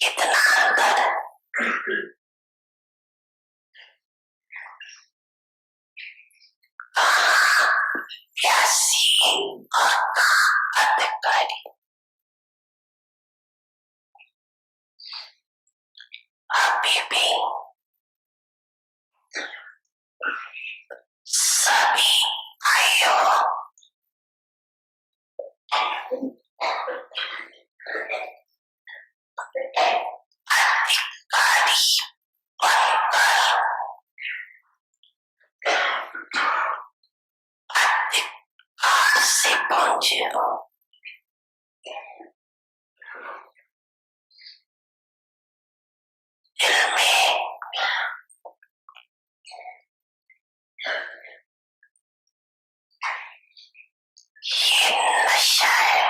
इतना अंदर प्यासी और अधिकारी अभी भी सभी आयु अधिकारी बनकर अधिकार से पहुंचे हो। दिल में ये नशा है,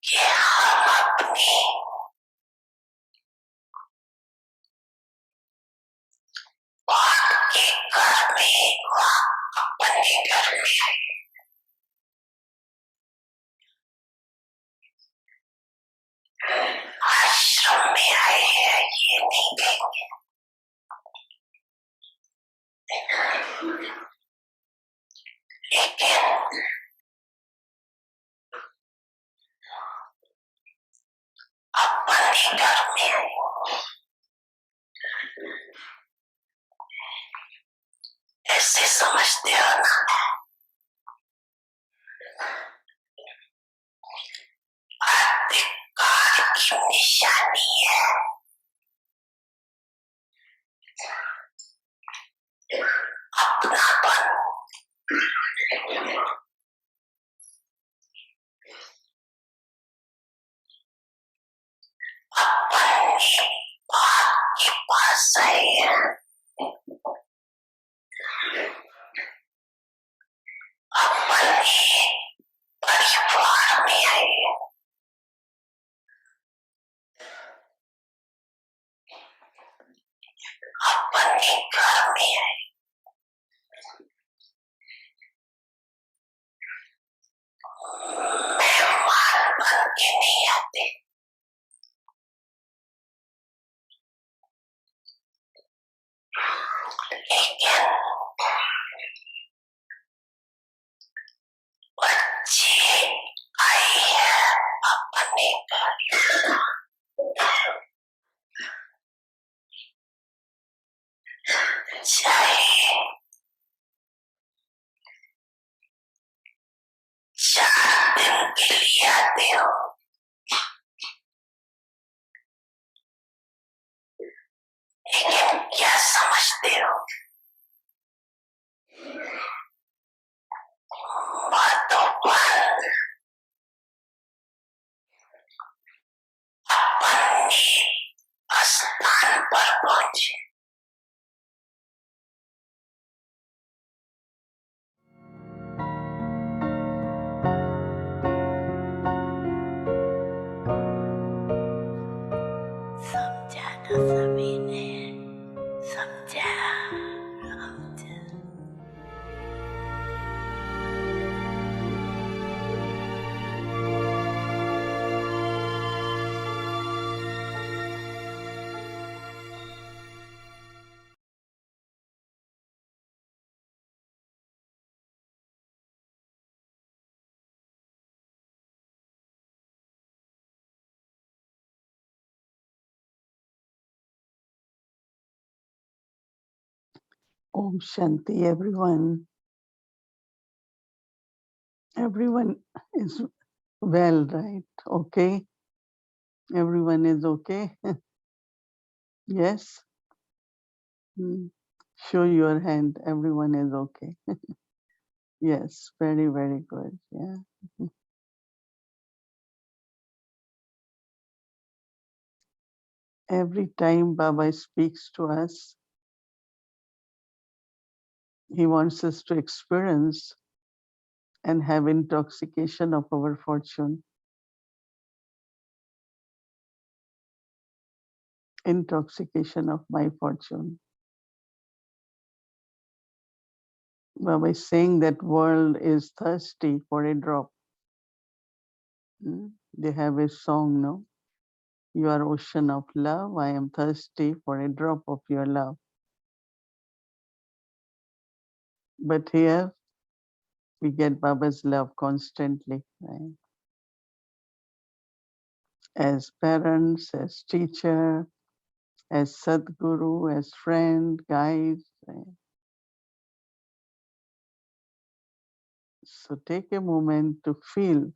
कि हम अपनी बात के घर में व अपने घर में आश्रम में आए हैं ये नहीं कहेंगे, लेकिन अपने घर में आए ऐसे समझते हो ना। अधिकार की निशानी है अपनापन, अपनी बात के पास आए हैं, अपने परिवार में आए हैं, अपने घर में आए। मेहमान बन के नहीं आते, लेकिन बच्चे आए हैं अपने घर। चाहे 4 दिन के लिए आते हो, लेकिन क्या समझते हो, बातों पर अपने स्थान पर पहुंचे। समझाना सभी ने समझा। Om Shanti, everyone. Everyone is well, right? Okay. Everyone is okay. Yes. Show your hand. Everyone is okay. Yes. Very, very good. Yeah. Every time Baba speaks to us, he wants us to experience and have intoxication of our fortune. Intoxication of my fortune. Baba is saying that world is thirsty for a drop. They have a song, no? You are ocean of love. I am thirsty for a drop of your love. But here we get Baba's love constantly, right? As parents, as teacher, as Sadguru, as friend, guide. Right? So take a moment to feel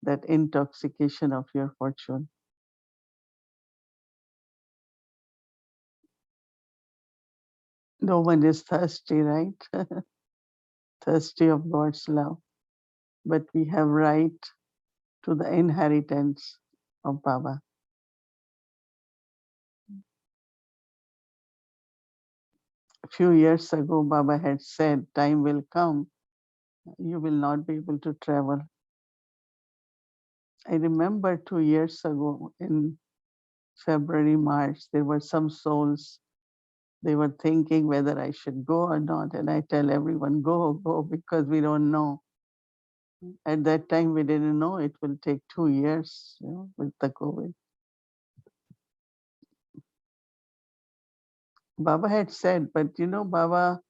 that intoxication of your fortune. No one is thirsty, right? Thirsty of God's love. But we have right to the inheritance of Baba. A few years ago, Baba had said, time will come, you will not be able to travel. I remember 2 years ago in February, March, there were some souls. They were thinking whether I should go or not. And I tell everyone, go, go, because we don't know. At that time, we didn't know it will take 2 years, with the COVID. Baba had said, but Baba,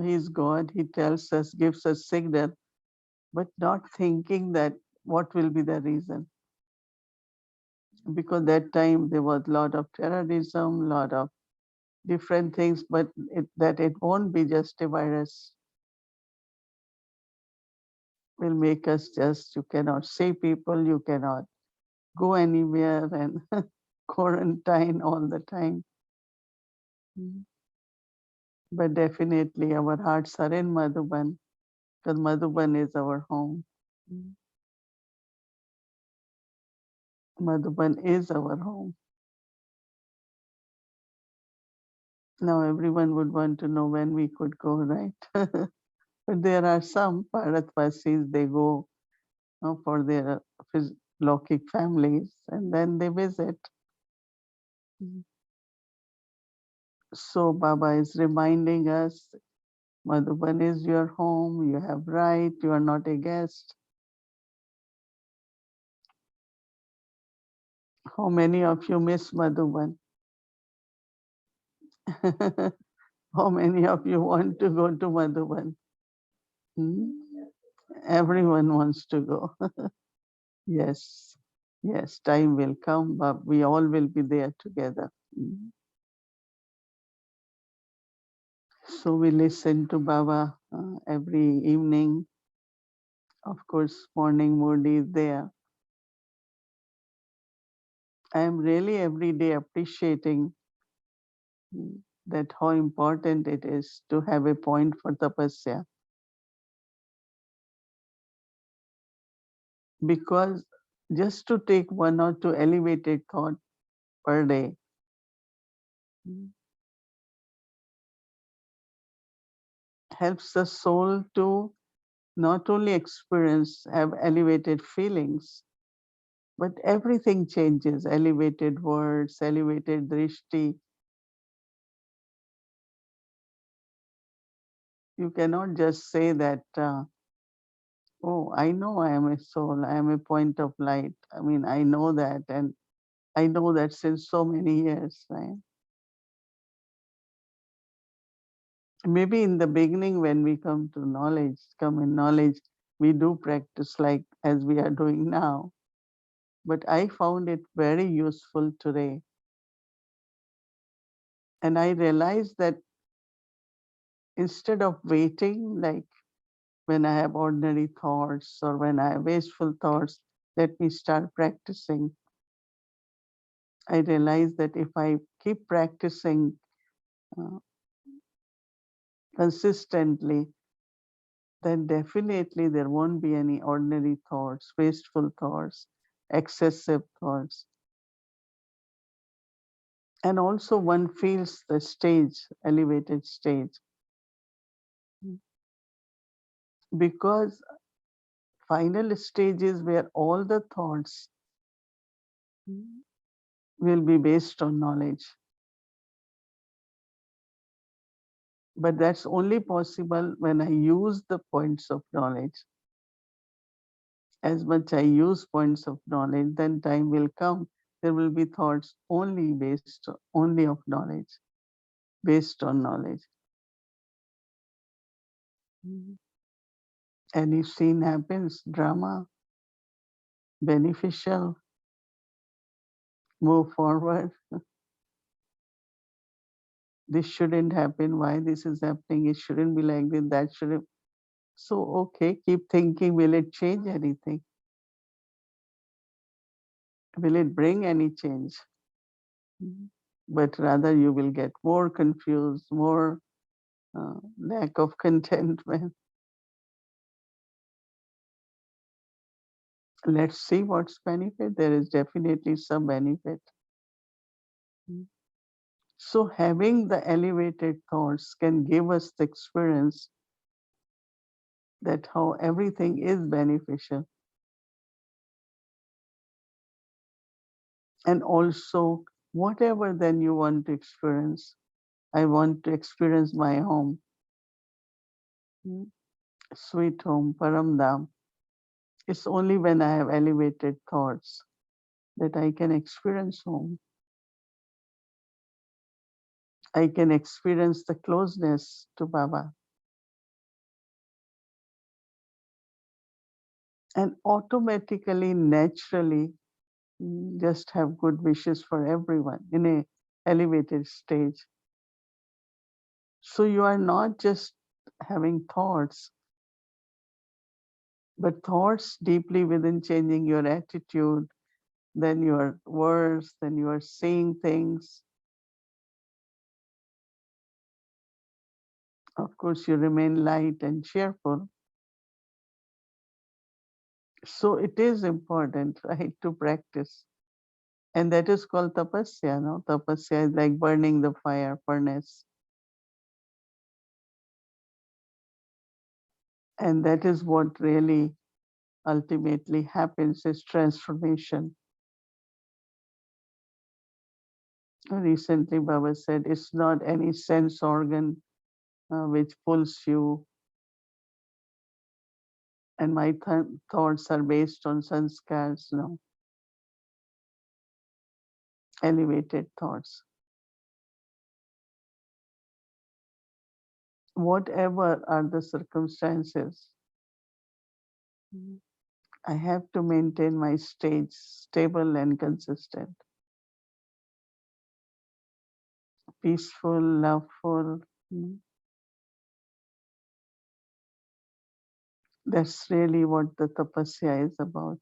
he's God. He tells us, gives us signal, but not thinking that what will be the reason. Because that time there was a lot of terrorism, lot of different things, but that it won't be just a virus. Will make us just, you cannot see people, you cannot go anywhere and quarantine all the time. But definitely our hearts are in Madhuban, because Madhuban is our home. Madhuban is our home. Now everyone would want to know when we could go, right? But there are some Bharatvasis, they go for their Lokik families and then they visit. So Baba is reminding us, Madhuban is your home, you have right, you are not a guest. How many of you miss Madhuban? How many of you want to go to Madhuban? Everyone wants to go. Yes, yes, time will come, but we all will be there together. So we listen to Baba every evening. Of course, morning Murli is there. I am really every day appreciating that how important it is to have a point for tapasya. Because just to take one or two elevated thought per day helps the soul to not only experience, have elevated feelings, but everything changes. Elevated words, elevated drishti. You cannot just say that, oh, I know I am a soul, I am a point of light. I mean, I know that, and I know that since so many years, right? Maybe in the beginning when we come in knowledge, we do practice like as we are doing now. But I found it very useful today. And I realized that instead of waiting, like when I have ordinary thoughts or when I have wasteful thoughts, let me start practicing. I realized that if I keep practicing uh, consistently, then definitely there won't be any ordinary thoughts, wasteful thoughts, excessive thoughts. And also one feels the stage, elevated stage. Because final stage is where all the thoughts will be based on knowledge. But that's only possible when I use the points of knowledge. As much I use points of knowledge, then time will come. There will be thoughts only of knowledge, based on knowledge. Any scene happens, drama, beneficial, move forward. This shouldn't happen. Why this is happening? It shouldn't be like this. That shouldn't. So, okay, keep thinking. Will it change anything? Will it bring any change? But rather you will get more confused, more lack of contentment. Let's see what's benefit. There is definitely some benefit. So having the elevated thoughts can give us the experience that how everything is beneficial. And also, whatever then you want to experience, I want to experience my home, sweet home, Paramdam. It's only when I have elevated thoughts that I can experience home. I can experience the closeness to Baba. And automatically, naturally, just have good wishes for everyone in a elevated stage. So you are not just having thoughts, but thoughts deeply within changing your attitude, then your words, then you are seeing things. Of course, you remain light and cheerful. So it is important, right, to practice. And that is called tapasya, no? Tapasya is like burning the fire furnace. And that is what really ultimately happens is transformation. Recently, Baba said, it's not any sense organ which pulls you. And my thoughts are based on sanskars, no, elevated thoughts. Whatever are the circumstances, I have to maintain my stage stable and consistent, peaceful, loveful. That's really what the tapasya is about.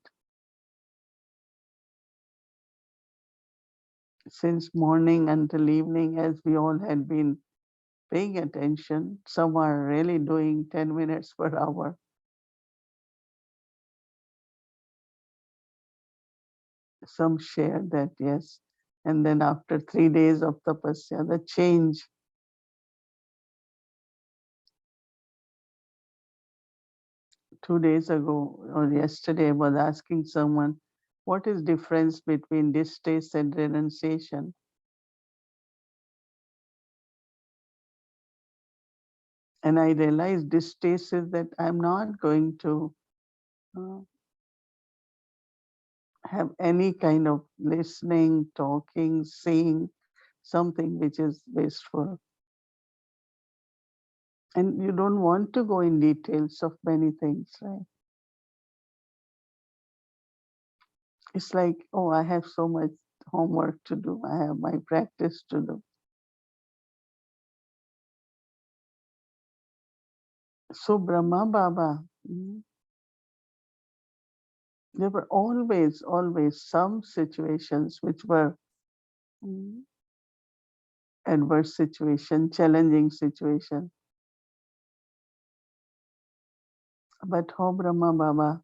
Since morning until evening, as we all had been paying attention, some are really doing 10 minutes per hour. Some share that, yes. And then after 3 days of tapasya, the change. 2 days ago or yesterday, I was asking someone, what is difference between distaste and renunciation? And I realized distaste is that I'm not going to uh, have any kind of listening, talking, seeing something which is wasteful. And you don't want to go in details of many things, right? It's like, oh, I have so much homework to do. I have my practice to do. So Brahma Baba, there were always some situations which were adverse situation, challenging situation. But how Brahma Baba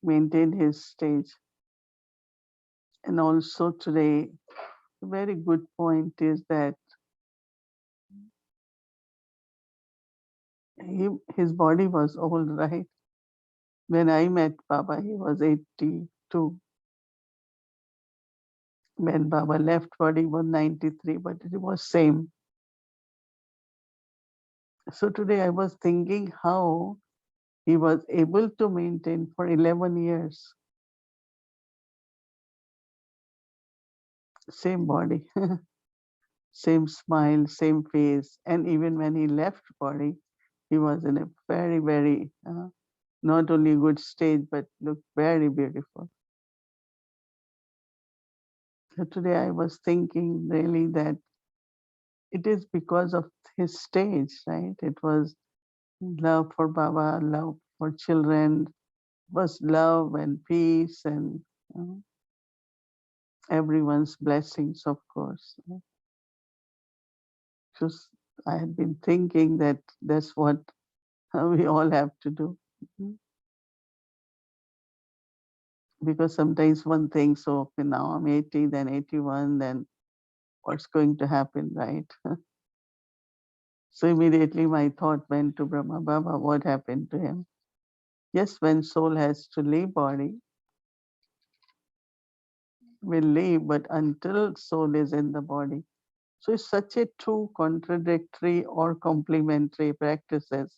maintained his stage. And also today, a very good point is that his body was old, right? When I met Baba, he was 82. When Baba left, body was 93, but it was same. So today I was thinking how he was able to maintain for 11 years. Same body, same smile, same face. And even when he left body, he was in a very, very, not only good state, but looked very beautiful. So today I was thinking really that it is because of his stage, right? It was love for Baba, love for children, was love and peace and uh, everyone's blessings, of course. Just I had been thinking that that's what we all have to do. Mhm. Because sometimes one thinks, oh, okay, now I'm 80, then 81, then what's going to happen, right? So immediately my thought went to Brahma Baba, what happened to him? Yes, when soul has to leave body, will leave, but until soul is in the body. So it's such a two contradictory or complementary practices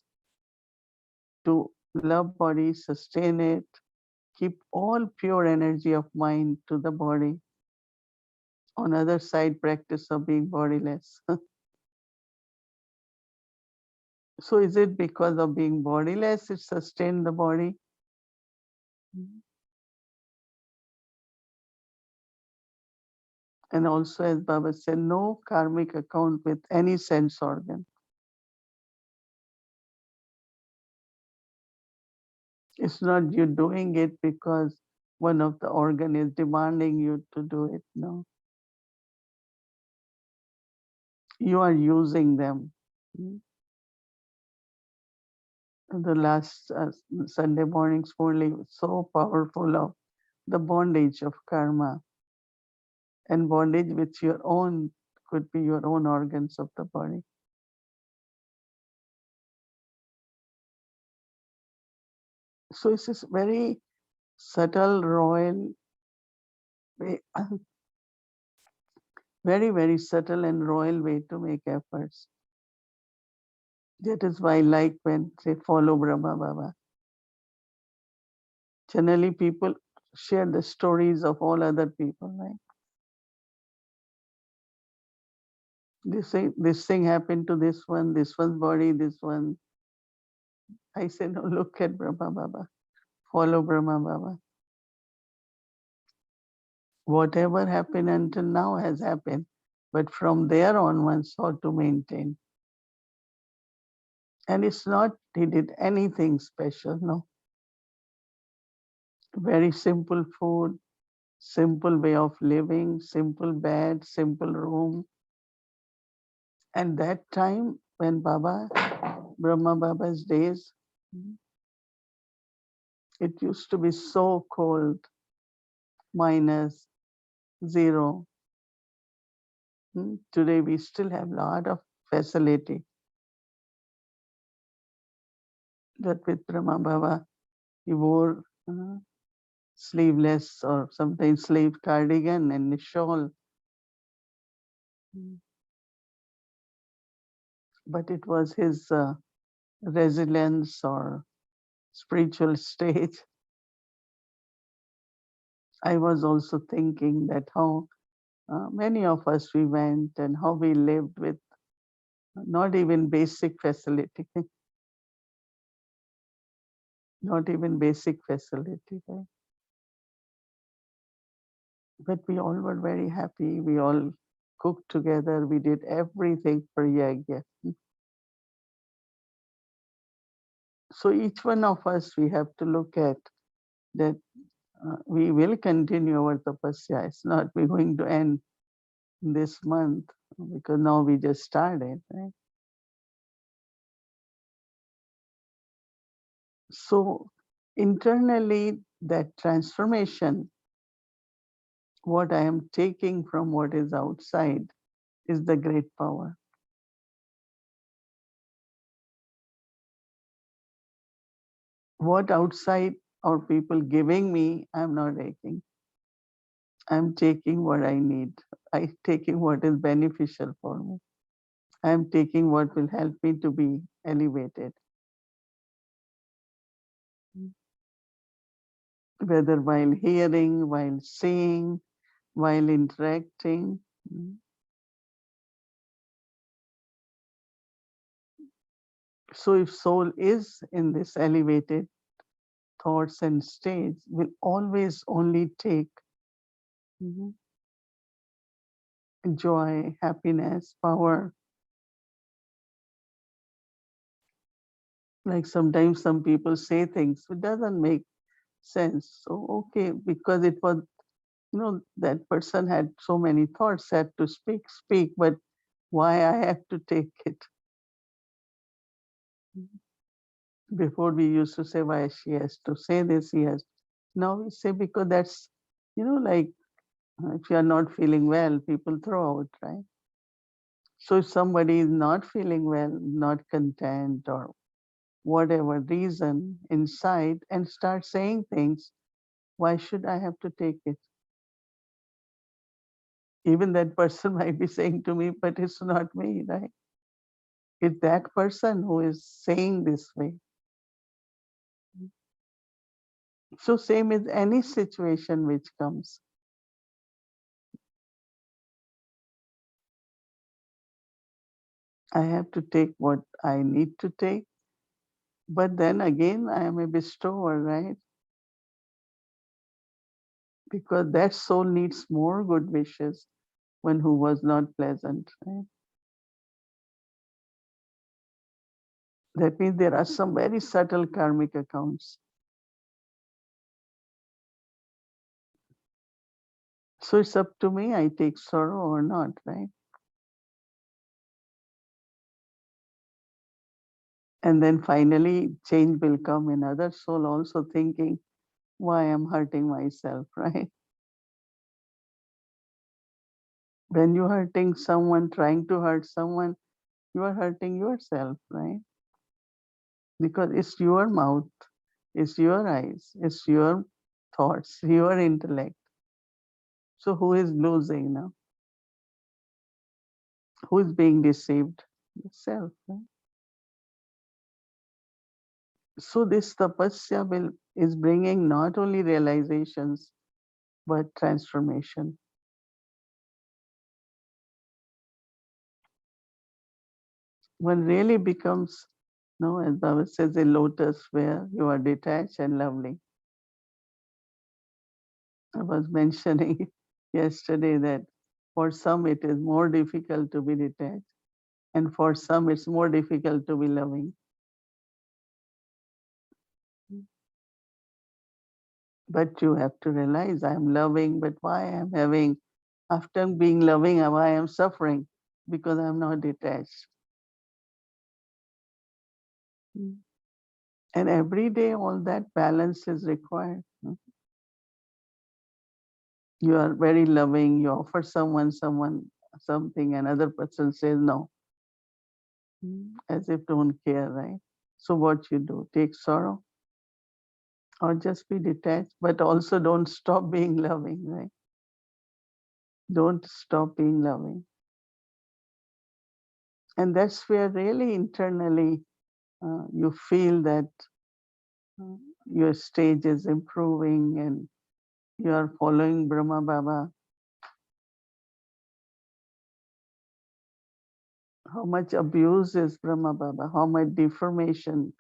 to love body, sustain it, keep all pure energy of mind to the body. On other side, practice of being bodiless. So is it because of being bodiless it sustained the body? And also, as Baba said, no karmic account with any sense organ. It's not you doing it because one of the organ is demanding you to do it. No, you are using them. The last Sunday morning's Murli was so powerful of the bondage of karma and bondage with your own, could be your own organs of the body. So it's this very subtle, royal, way, very, very subtle and royal way to make efforts. That is why, like when they follow Brahma Baba, generally people share the stories of all other people, right? This thing happened to this one's body, this one. I say, no, look at Brahma Baba, follow Brahma Baba. Whatever happened until now has happened, but from there onwards, how to maintain. And it's not he did anything special, no. Very simple food, simple way of living, simple bed, simple room. And that time when Brahma Baba's days, it used to be so cold, minus, zero. Today we still have a lot of facility. But with Brahma Baba, he wore sleeveless or sometimes sleeve cardigan and a shawl. But it was his resilience or spiritual state. I was also thinking that how many of us we went and how we lived with not even basic facility, not even basic facility. Right? But we all were very happy. We all cooked together. We did everything for Yagya. So each one of us, we have to look at that we will continue our tapasya. It's not we're going to end this month because now we just started. Right? So internally, that transformation, what I am taking from what is outside, is the great power. What outside are people giving me, I'm not taking. I'm taking what I need. I'm taking what is beneficial for me. I am taking what will help me to be elevated. Whether while hearing, while seeing, while interacting. So if soul is in this elevated thoughts and states, will always only take joy, happiness, power. Like sometimes some people say things which doesn't make sense. So okay, because it was, that person had so many thoughts, had to speak, but why I have to take it? Before we used to say why she has to say this, he has. Now we say because that's, like if you are not feeling well, people throw out, right? So if somebody is not feeling well, not content or whatever reason inside and start saying things, why should I have to take it? Even that person might be saying to me, but it's not me, right? It's that person who is saying this way. So same with any situation which comes. I have to take what I need to take. But then again, I am a bestower, right? Because that soul needs more good wishes when who was not pleasant, right? That means there are some very subtle karmic accounts. So it's up to me, I take sorrow or not, right? And then finally, change will come in other soul also thinking, why I'm hurting myself, right? When you're hurting someone, trying to hurt someone, you are hurting yourself, right? Because it's your mouth, it's your eyes, it's your thoughts, your intellect. So who is losing now? Who is being deceived? Yourself, right? So this tapasya is bringing not only realizations, but transformation. One really becomes, no, as Baba says, a lotus where you are detached and lovely. I was mentioning yesterday that for some it is more difficult to be detached, and for some it's more difficult to be loving. But you have to realize I am loving, but why I am having, after being loving, why I am suffering? Because I am not detached. And every day all that balance is required. You are very loving, you offer someone something, another person says no, as if don't care, right? So what you do? Take sorrow or just be detached, but also don't stop being loving, right? Don't stop being loving. And that's where really internally you feel that uh, your stage is improving and you are following Brahma Baba. How much abuse is Brahma Baba, how much deformation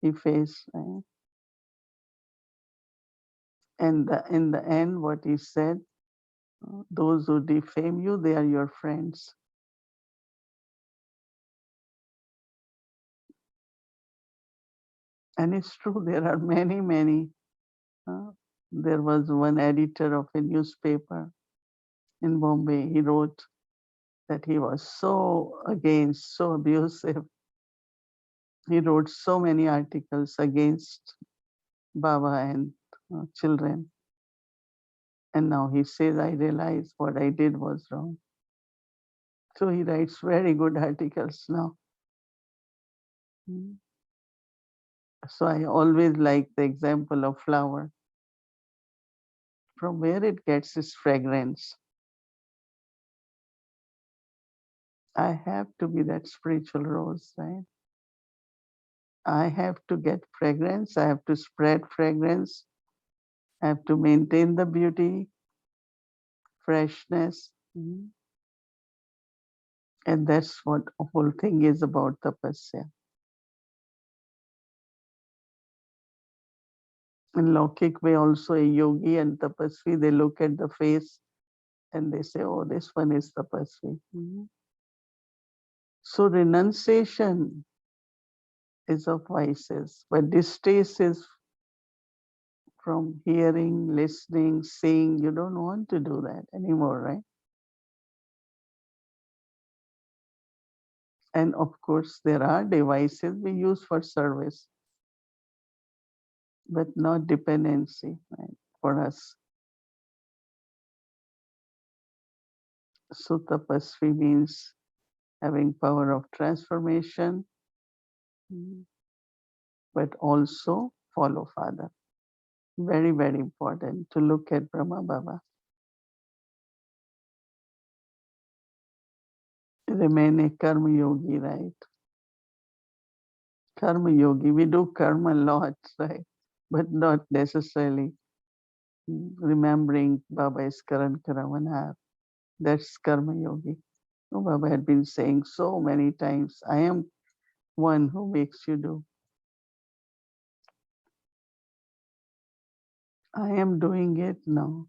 he faced, right? And in the end, what he said, those who defame you, they are your friends. And it's true, there are many, many. Uh, there was one editor of a newspaper in Bombay. He wrote that he was so against, so abusive. He wrote so many articles against Baba and children. And now he says, I realized what I did was wrong. So he writes very good articles now. So I always like the example of flower. From where it gets its fragrance. I have to be that spiritual rose, right? I have to get fragrance. I have to spread fragrance. I have to maintain the beauty, freshness. And that's what the whole thing is about tapasya. In Lokik way also, a yogi and tapasvi, they look at the face and they say, oh, this one is tapasvi. So renunciation is of vices, but distaste is from hearing, listening, seeing. You don't want to do that anymore, right? And of course, there are devices we use for service, but not dependency, right, for us. So tapasvi means having power of transformation, but also follow Father. Very, very important to look at Brahma Baba. Remain a karma yogi, right? Karma yogi, we do karma a lot, right? But not necessarily remembering Baba is Karan Karamana. That's karma yogi. Oh, Baba had been saying so many times, I am one who makes you do. I am doing it now.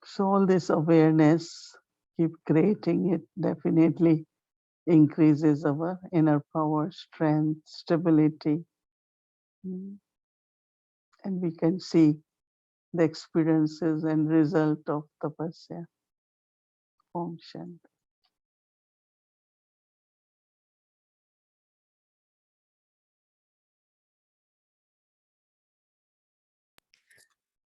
So all this awareness, keep creating it, definitely increases our inner power, strength, stability. And we can see the experiences and result of tapasya. Om Shanti.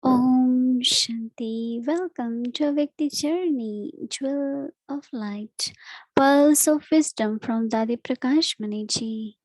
Om Shanti. Welcome to Victory Journey, Jewel of Light, Pearls of Wisdom from Dadi Prakash Maniji.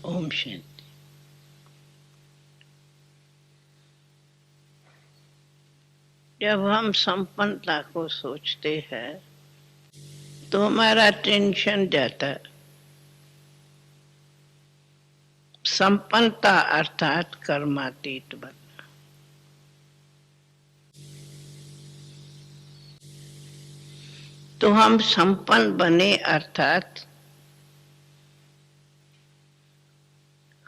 Om Shanti. जब हम संपन्नता को सोचते हैं तो हमारा tension जाता है। संपन्नता अर्थात कर्मातीत बनना। तो हम संपन्न बने अर्थात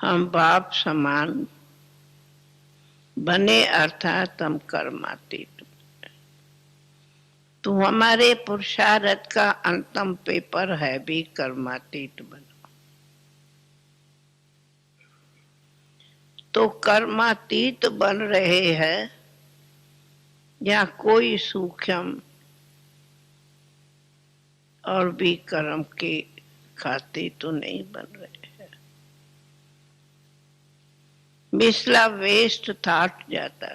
हम बाप समान बने अर्थात हम कर्मातीत। तो हमारे पुरुषार्थ का अंतिम पेपर है भी कर्मातीत बनो। तो कर्मातीत बन रहे हैं या कोई सूक्ष्म और भी कर्म के खाते तो नहीं बन रहे हैं। मिसला वेस्ट थॉट जाता।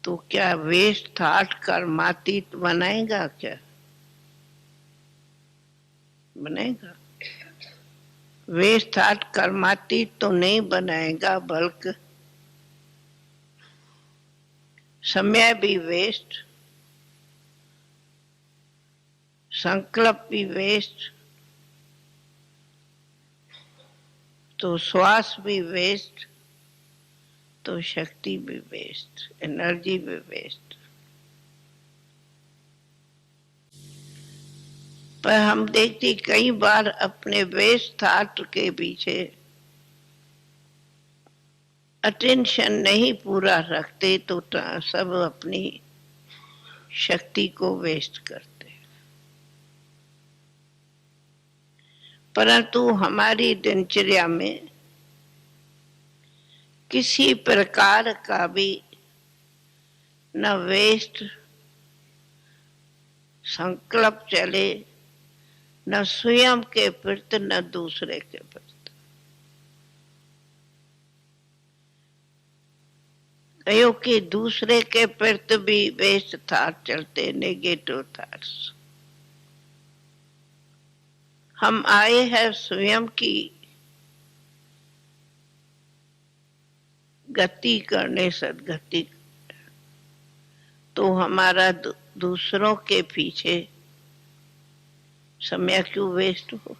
तो क्या वेस्ट थॉट कर्मातीत बनाएगा? क्या बनेगा? वेस्ट थॉट कर्मातीत तो नहीं बनाएगा, बल्कि समय भी वेस्ट, संकल्प भी वेस्ट, तो श्वास भी वेस्ट, तो शक्ति भी वेस्ट, एनर्जी भी वेस्ट। पर हम देखते कई बार अपने वेस्ट थॉट के पीछे अटेंशन नहीं पूरा रखते तो सब अपनी शक्ति को वेस्ट करते। परंतु हमारी दिनचर्या में किसी प्रकार का भी न वेस्ट संकल्प चले, न स्वयं के प्रति न दूसरे के प्रति। कहो कि दूसरे के प्रति भी वेस्ट थॉट चलते, नेगेटिव थॉट्स। हम आए हैं स्वयं की गति करने, सदगति। तो हमारा दूसरों के पीछे समय क्यों वेस्ट हो?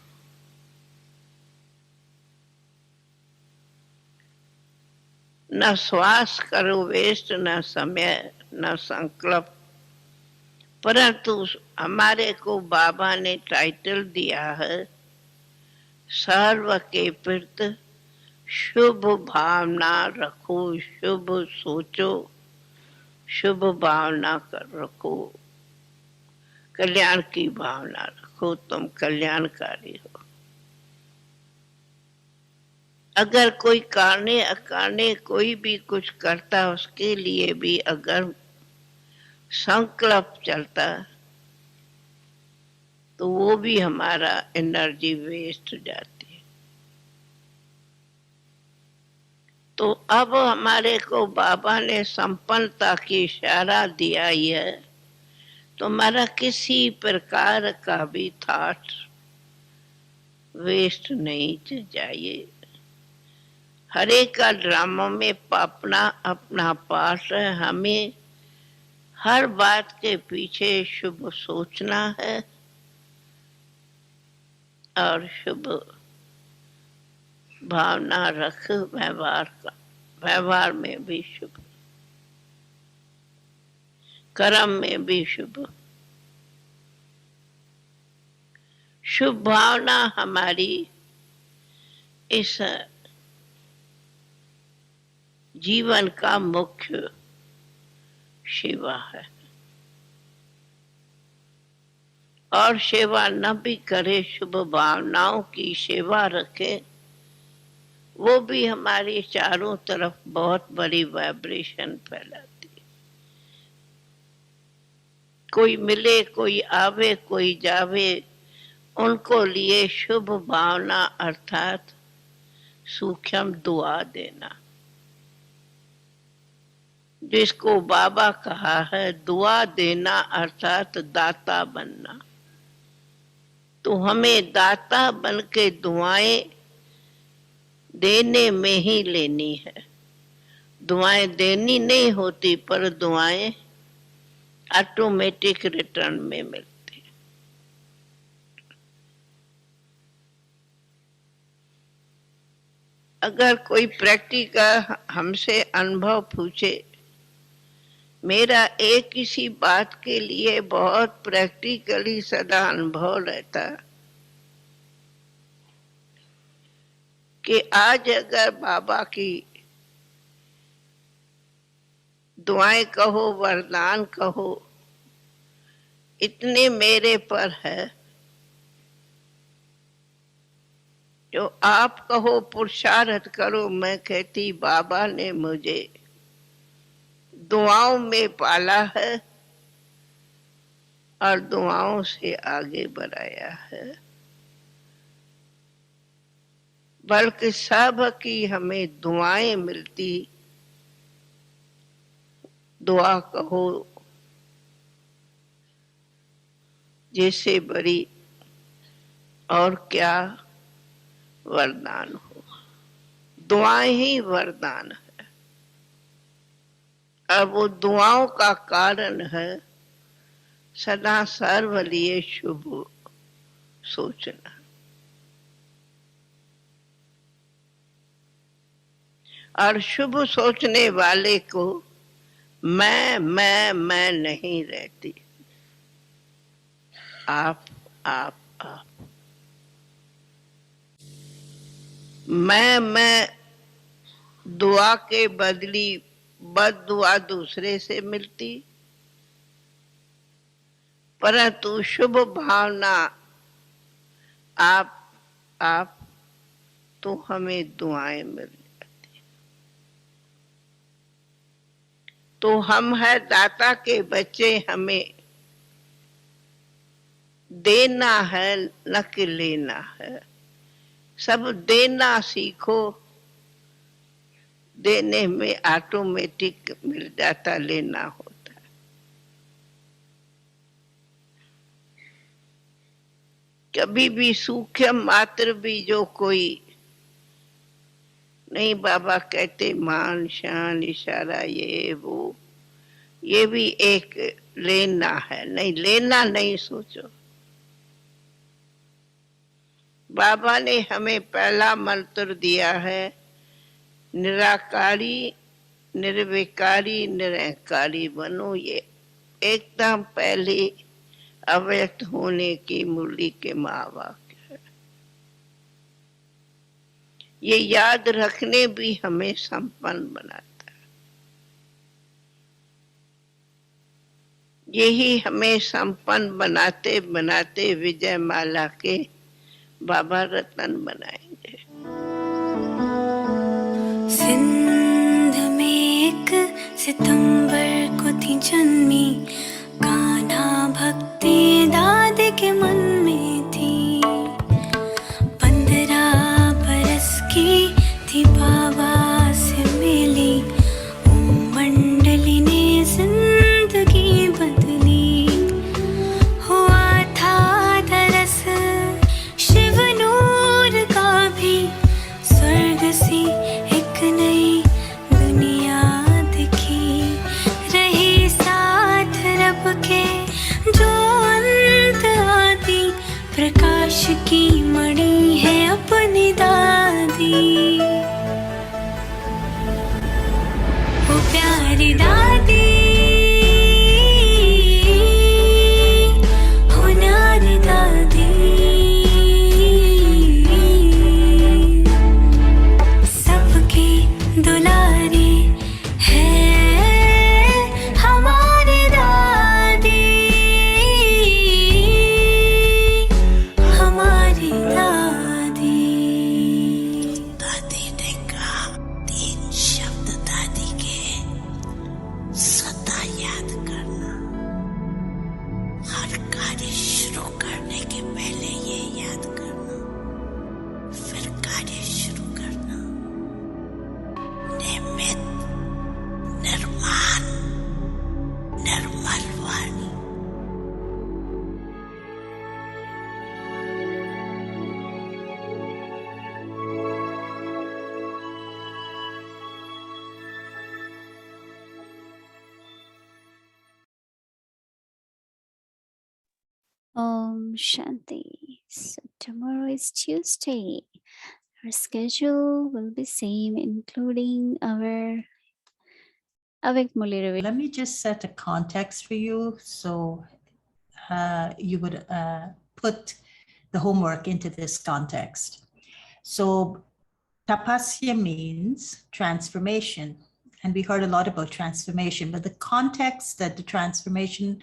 न श्वास करो वेस्ट, न समय, न संकल्प। परंतु हमारे को बाबा ने टाइटल दिया है, सर्व के प्रति शुभ भावना रखो, शुभ सोचो, शुभ भावना कर रखो, कल्याण की भावना रखो, तुम कल्याणकारी हो। अगर कोई कारणे अकारणे कोई भी कुछ करता, उसके लिए भी अगर संकल्प चलता, तो वो भी हमारा एनर्जी वेस्ट जाती है। तो अब हमारे को बाबा ने संपन्नता की इशारा दिया ही है, तो हमारा किसी प्रकार का भी थॉट वेस्ट नहीं चाहिए। हर एक का ड्रामा में अपना अपना पार्ट है। हमें हर बात के पीछे शुभ सोचना है और शुभ भावना रख, व्यवहार का, व्यवहार में भी शुभ, कर्म में भी शुभ। शुभ भावना हमारी इस जीवन का मुख्य सेवा है। और सेवा न भी करे, शुभ भावनाओं की सेवा रखे, वो भी हमारी चारों तरफ बहुत बड़ी वाइब्रेशन फैलाती है। कोई मिले, कोई आवे, कोई जावे, उनको लिए शुभ भावना अर्थात सूक्ष्म दुआ देना, जिसको बाबा कहा है दुआ देना अर्थात दाता बनना। तो हमें दाता बन के दुआएं देने में ही लेनी है। दुआएं देनी नहीं होती, पर दुआएं ऑटोमेटिक रिटर्न में मिलती। अगर कोई प्रैक्टिकल हमसे अनुभव पूछे, मेरा एक किसी बात के लिए बहुत प्रैक्टिकली सदा अनुभव रहता कि आज अगर बाबा की दुआएं कहो, वरदान कहो, इतने मेरे पर है, जो आप कहो पुरुषार्थ करो। मैं कहती बाबा ने मुझे दुआओं में पाला है और दुआओं से आगे बढ़ाया है। बल्कि सब की हमें दुआएं मिलती। दुआ कहो जैसे बड़ी और क्या वरदान हो। दुआएं ही वरदान है। अब वो दुआओं का कारण है सदा सर्व लिए शुभ सोचना। और शुभ सोचने वाले को मैं नहीं रहती। आप आप आप। मैं दुआ के बदली बद दुआ दूसरे से मिलती, परंतु शुभ भावना आप तो हमें दुआएं मिल जाती। तो हम है दाता के बच्चे, हमें देना है न कि लेना है। सब देना सीखो, देने में ऑटोमेटिक मिल जाता, लेना होता। कभी भी सूक्ष्म मात्र भी जो कोई नहीं, बाबा कहते मान शान इशारा ये वो, ये भी एक लेना है। नहीं, लेना नहीं सोचो। बाबा ने हमें पहला मंत्र दिया है, निराकारी निर्विकारी निरंकारी बनो। ये एकदम पहले अव्यक्त होने की मूली के महावाक्य है। ये याद रखने भी हमें संपन्न बनाता है। यही हमें संपन्न बनाते बनाते विजय माला के बाबा रतन बनाएंगे। सिंध में एक सितंबर को थी जन्मी, कान्हा भक्ति दादी के मन में थी। 15 बरस की थी बाबा से मिली, मंडली ने जिंदगी बदली। हुआ था दरस शिव नूर का भी, स्वर्ग सी एक नई दुनिया दिखी। रही साथ रब के जो अंत आदि, प्रकाश की मणि है अपनी दादी। वो प्यारी दादी, हो न्यारी दादी, सबकी दुलारी है हमारी दादी, हमारी दादी। दादी ने कहा 3 शब्द दादी के सदा याद करना। हर कार्य शुरू करने के पहले ये याद करना, फिर कार्य शुरू करना। निमित्त, निर्माण, निर्मल वाणी। Om Shanti. So tomorrow is Tuesday. Our schedule will be same, including our Avik Muli Ravi. Let me just set a context for you so you would put the homework into this context. So Tapasya means transformation, and we heard a lot about transformation, but the context that the transformation,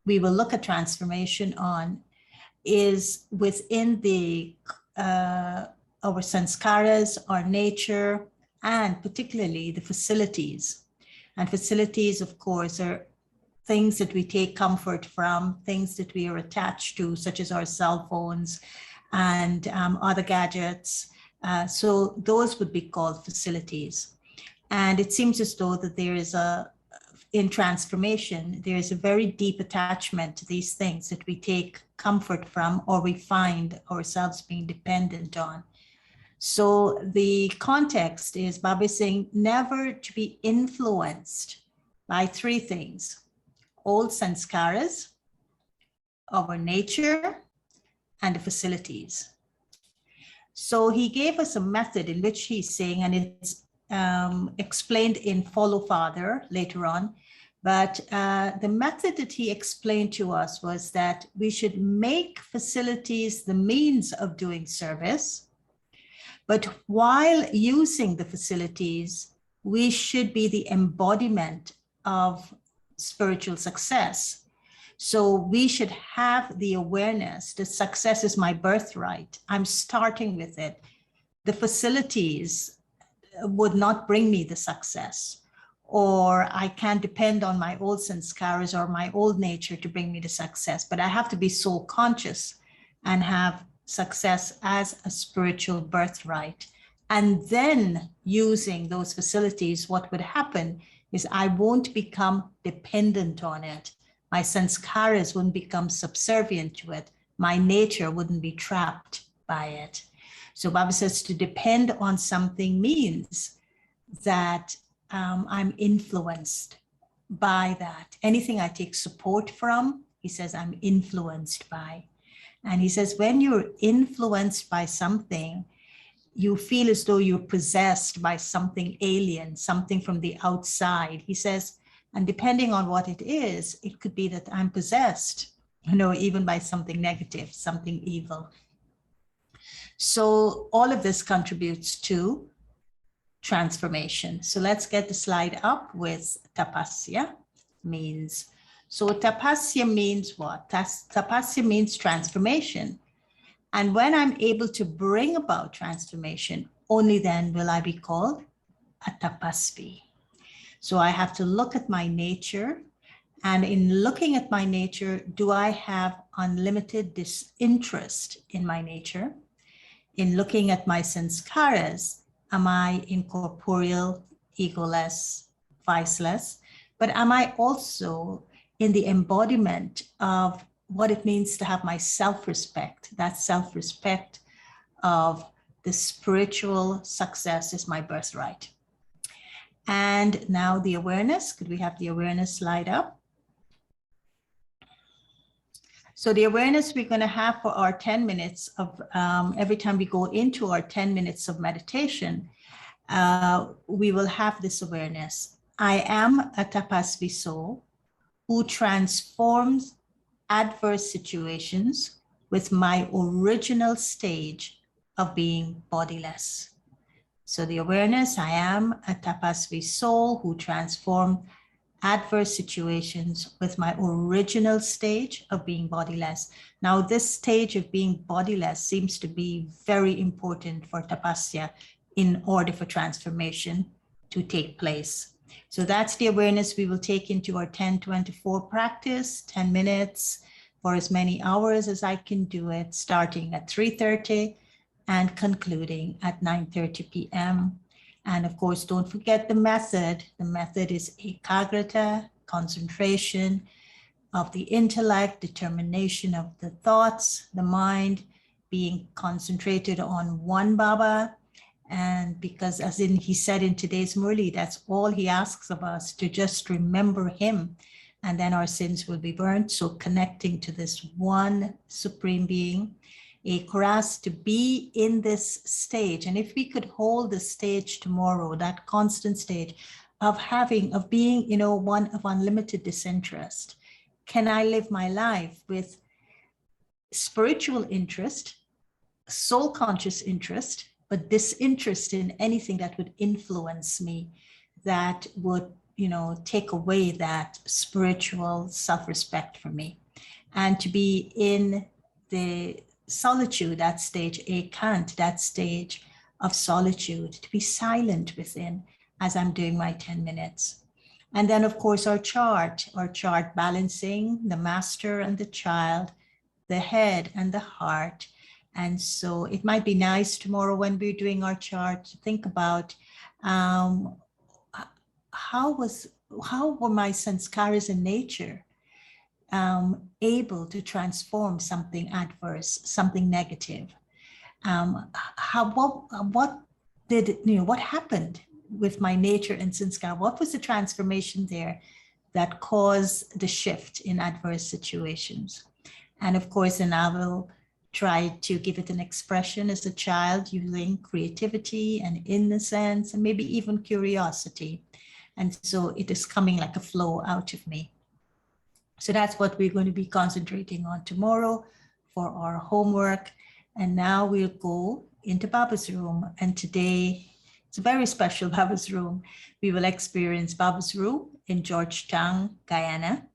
we will look at transformation on, is within the our sanskaras, our nature, and particularly the facilities. And facilities, of course, are things that we take comfort from, things that we are attached to, such as our cell phones and other gadgets. So those would be called facilities. And it seems as though that there is in transformation, there is a very deep attachment to these things that we take comfort from, or we find ourselves being dependent on. So the context is Baba is saying never to be influenced by 3 things: old sanskaras, our nature, and the facilities. So he gave us a method in which he's saying, and it's explained in Follow Father later on, but the method that he explained to us was that we should make facilities the means of doing service, but while using the facilities, we should be the embodiment of spiritual success. So we should have the awareness that success is my birthright. I'm starting with it. The facilities would not bring me the success, or I can't depend on my old sanskaras or my old nature to bring me to success, but I have to be soul conscious and have success as a spiritual birthright. And then using those facilities, what would happen is I won't become dependent on it. My sanskaras wouldn't become subservient to it. My nature wouldn't be trapped by it. So Baba says to depend on something means that I'm influenced by that. Anything I take support from, he says, I'm influenced by. And he says, when you're influenced by something, you feel as though you're possessed by something alien, something from the outside. He says, and depending on what it is, it could be that I'm possessed, even by something negative, something evil. So all of this contributes to transformation. So let's get the slide up with tapasya means. So tapasya means what? Tapasya means transformation. And when I'm able to bring about transformation, only then will I be called a tapasvi. So I have to look at my nature. And in looking at my nature, do I have unlimited disinterest in my nature? In looking at my sanskaras, am I incorporeal, egoless, viceless? But am I also in the embodiment of what it means to have my self-respect? That self-respect of the spiritual success is my birthright. And now the awareness. Could we have the awareness slide up? So the awareness we're going to have for our 10 minutes of, every time we go into our 10 minutes of meditation, we will have this awareness. I am a tapasvi soul who transforms adverse situations with my original stage of being bodiless. So the awareness, I am a tapasvi soul who transforms adverse situations with my original stage of being bodiless. Now, this stage of being bodiless seems to be very important for tapasya in order for transformation to take place. So that's the awareness we will take into our 10-24 practice, 10 minutes for as many hours as I can do it, starting at 3:30 and concluding at 9:30 p.m. And of course, don't forget the method. The method is ekagrata, concentration of the intellect, determination of the thoughts, the mind being concentrated on one Baba. And because as in he said in today's Murli, that's all he asks of us, to just remember him, and then our sins will be burnt. So connecting to this one supreme being, for us to be in this stage. And if we could hold the stage tomorrow, that constant stage of being, one of unlimited disinterest. Can I live my life with spiritual interest, soul conscious interest, but disinterest in anything that would influence me, that would, take away that spiritual self-respect for me? And to be in the solitude, that stage, ekant, that stage of solitude, to be silent within as I'm doing my 10 minutes. And then of course our chart balancing the master and the child, the head and the heart. And so it might be nice tomorrow when we're doing our chart to think about how were my sanskaras in nature able to transform something adverse, something negative? What happened with my nature and sanskar? What was the transformation there that caused the shift in adverse situations? And of course, and I will try to give it an expression as a child using creativity and innocence and maybe even curiosity. And so it is coming like a flow out of me. So that's what we're going to be concentrating on tomorrow for our homework. And now we'll go into Baba's room. And today, it's a very special Baba's room. We will experience Baba's room in Georgetown, Guyana.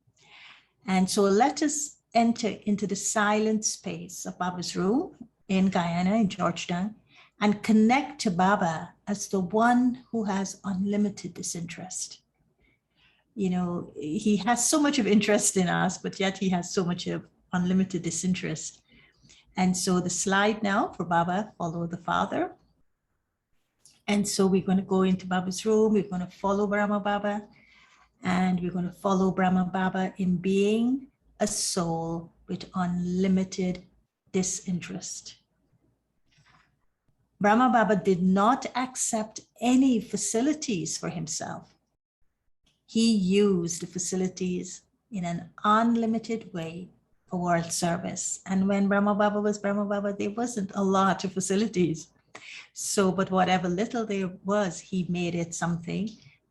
And so let us enter into the silent space of Baba's room in Guyana, in Georgetown, and connect to Baba as the one who has unlimited disinterest. you know, he has so much of interest in us, but yet he has so much of unlimited disinterest. And so the slide now for Baba, follow the Father. And so we're going to go into Baba's room. We're going to follow Brahma Baba, and we're going to follow Brahma Baba in being a soul with unlimited disinterest. Brahma Baba did not accept any facilities for himself. He used the facilities in an unlimited way for world service. And when Brahma Baba was Brahma Baba, there wasn't a lot of facilities. So, but whatever little there was, he made it something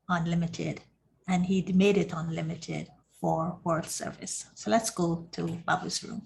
unlimited. And he made it unlimited for world service. So let's go to Baba's room.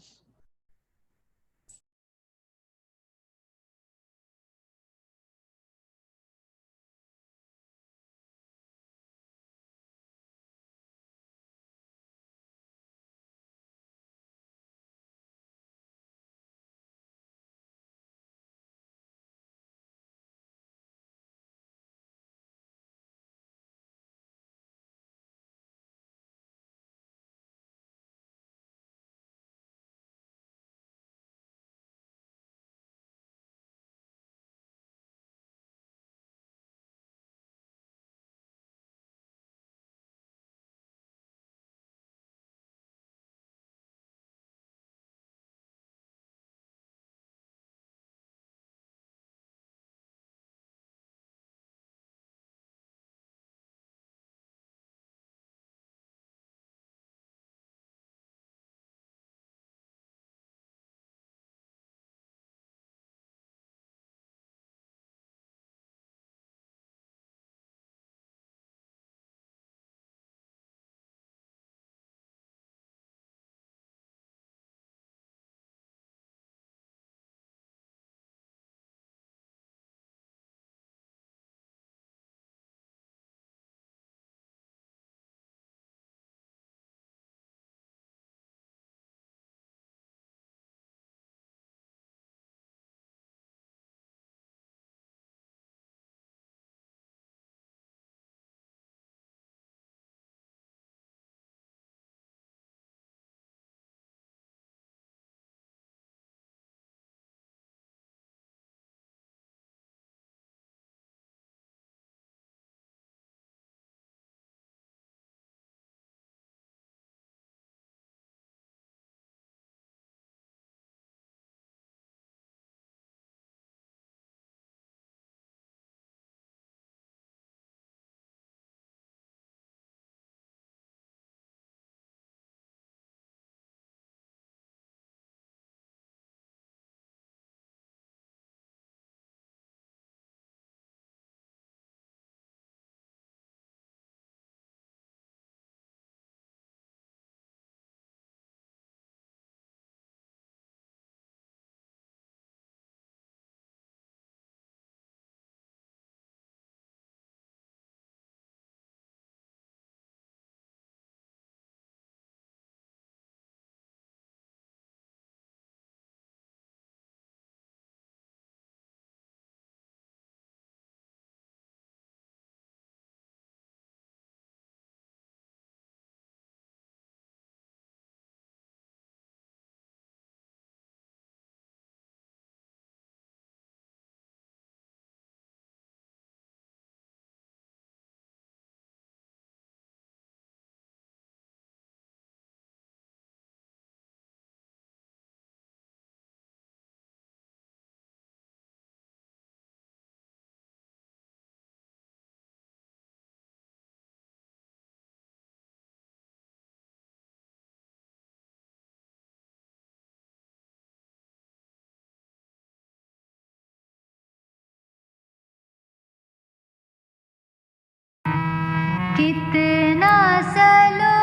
कितना सलो